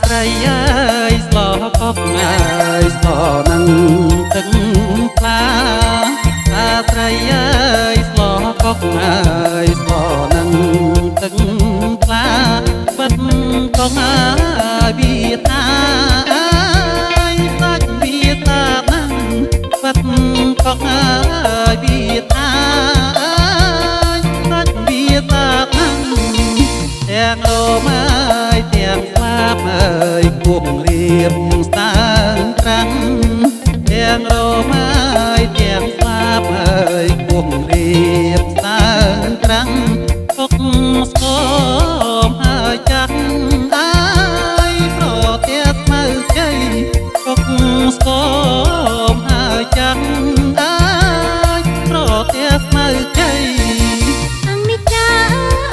ស្រីអើយស្លោកុកអើយស្លោនឹងទឹកថ្លាអាស្រីអើយស្លោកុកអើយស្លោនឹងទឹកថ្លាបិទកងអើយវាថាអើយសាច់វាតានឹងបិទកងអើយវាថាអើយសាច់វាតានឹងទាំងលោមអើយទាំងស្លាប់អើយគួងរៀបស្តាងត្រាំងទាំងលោមអើយទាំងស្លាប់អើយគួងរៀបស្តាងត្រាំងពុកស្គមហើយចាក់អើយប្រទៀតមើលជ័យពុកស្គមហើយចាក់អើយប្រទៀតមើលជ័យអង្និច្ចា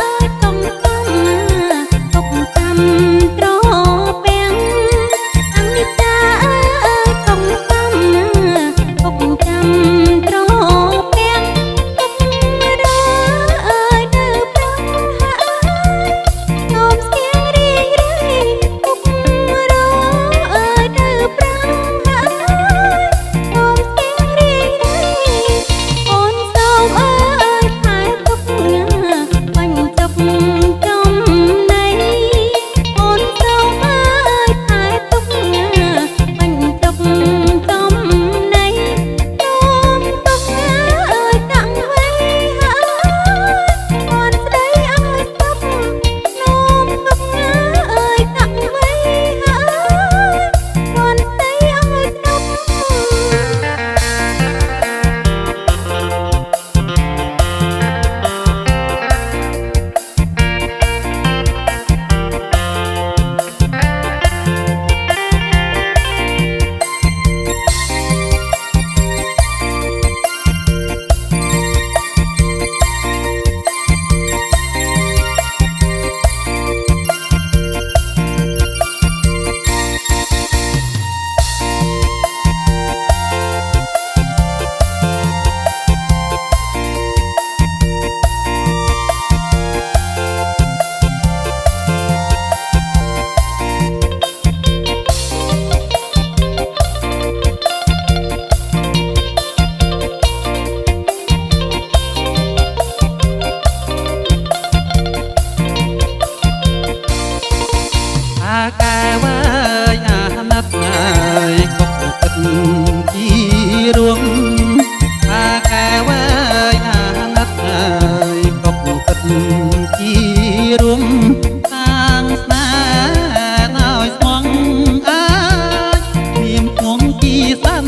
អើយតុងកំទុកកំត្រពាំងអង្និច្ចាអើយតុងកំទុកកំត្រពាំងទុករអើយនៅប្រងហើយកុំស្គៀងរីងរៃទុករអើយនៅប្រងហើយកុំស្គៀងរីងរៃអូនសូមអើយថែទុកបាញ់ទុកចំណៃអូនសូមអើយថែទុកបាញ់ទុកចំណៃនោមទុកអើយតាំងវៃហើយអូនស្ដីអើយទុកនោមទុកអើយតាំងវៃហើយអូនស្ដីអើយទុក អាកែវើយអាណិតអើយកុកទឹកជីរួមអាកែវើយអាណិតអើយកុកទឹកជីរួមតាំងស្នេហ៍ឲ្យស្មងអើយមានគងជីសិន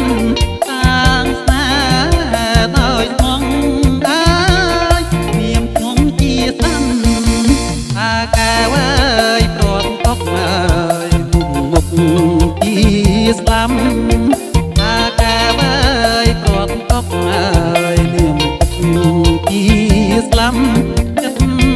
តាំងស្នេហ៍ឲ្យស្មងអើយមានគងជីសិនអាកែវើយព្រាត់ទុកអើយមុខជីស្លាំអាកែវើយព្រាត់ទុកអើយលឿមជីស្លាំចិត្ត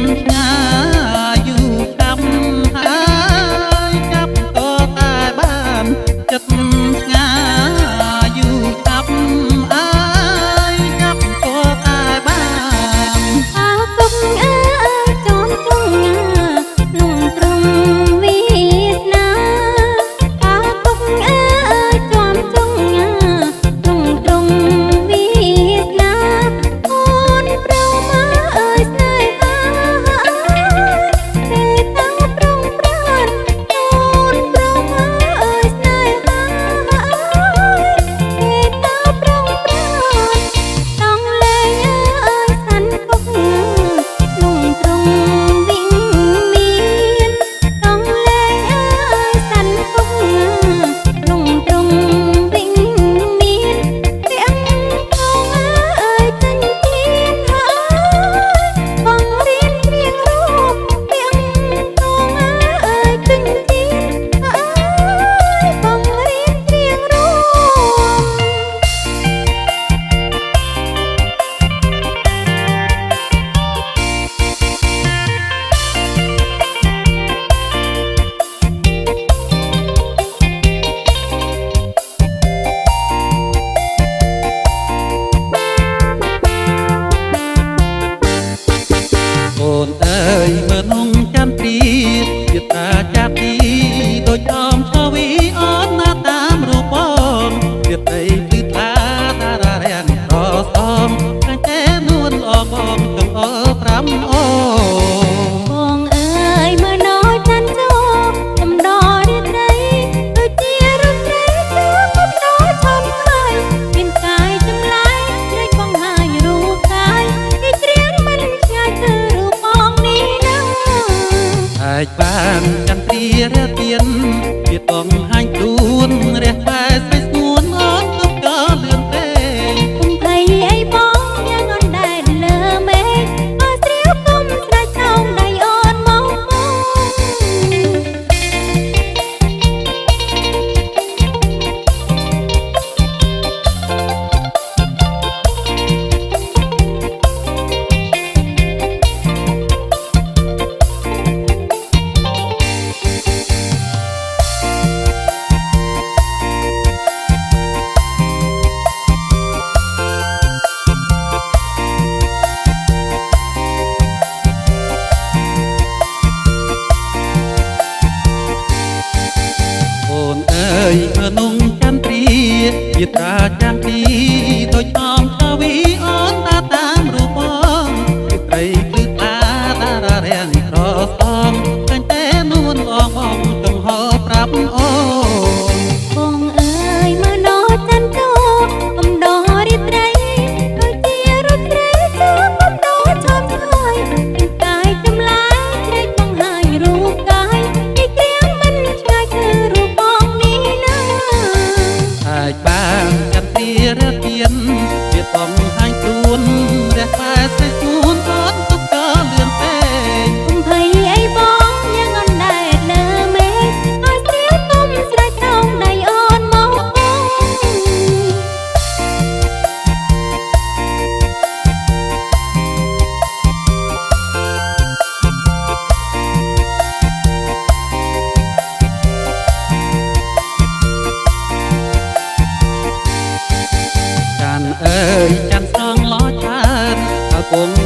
ពង